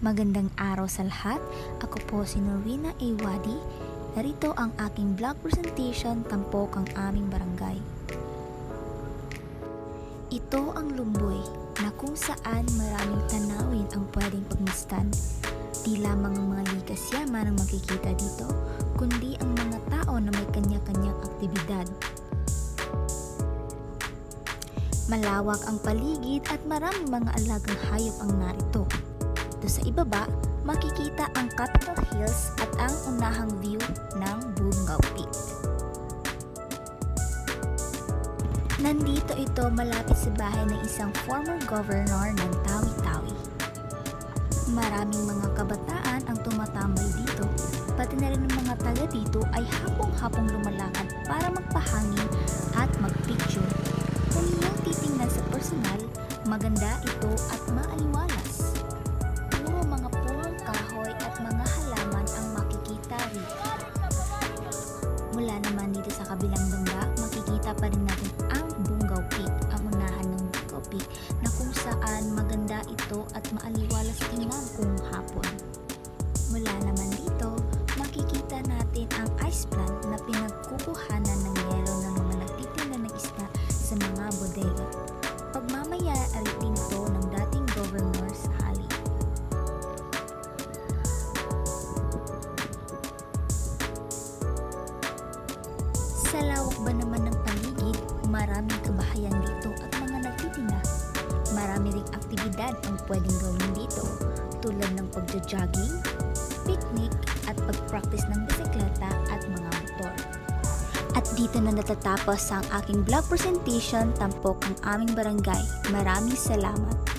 Magandang araw sa lahat. Ako po si Norina A. Wadi. Narito ang aking vlog presentation tampok ang aming barangay. Ito ang Lumboy na kung saan maraming tanawin ang pwedeng pagmasdan. Di lamang ang mga likas yaman ang makikita dito, kundi ang mga tao na may kanya-kanyang aktibidad. Malawak ang paligid at maraming mga alagang hayop ang narito. Sa ibaba, makikita ang Capitol Hills at ang unahang view ng Bungaw Peak. Nandito ito malapit sa bahay ng isang former governor ng Tawi-Tawi. Maraming mga kabataan ang tumatambay dito, pati na rin ang mga taga dito ay hapong-hapong lumalakad para magpahangin at magpicture. Kung iyong titingnan sa personal, maganda ito at maaliwalas. Mga punong kahoy at mga halaman ang makikita rito. Mula naman dito sa kabilang banda, makikita pa rin natin ang Bungaw Peak, ang unahan ng Bungaw Peak, na kung saan maganda ito at maaliwalas tingnan kung hapon. Mula naman dito, makikita natin ang ice plant na pinagkukuhanan ng yelo ng mga nagtitinda ng isda sa mga bodega. Pagmamayari din ito ng dating governor sa Hali. Sa lawak ba naman ng paligid, maraming kabahayan dito at mga nagtitinda. Marami ring aktibidad ang pwedeng gawin dito, tulad ng pagja-jogging, picnic at pag-practice ng bisikleta at mga motor. At dito na natatapos ang aking vlog presentation tampok ang aming barangay. Maraming salamat!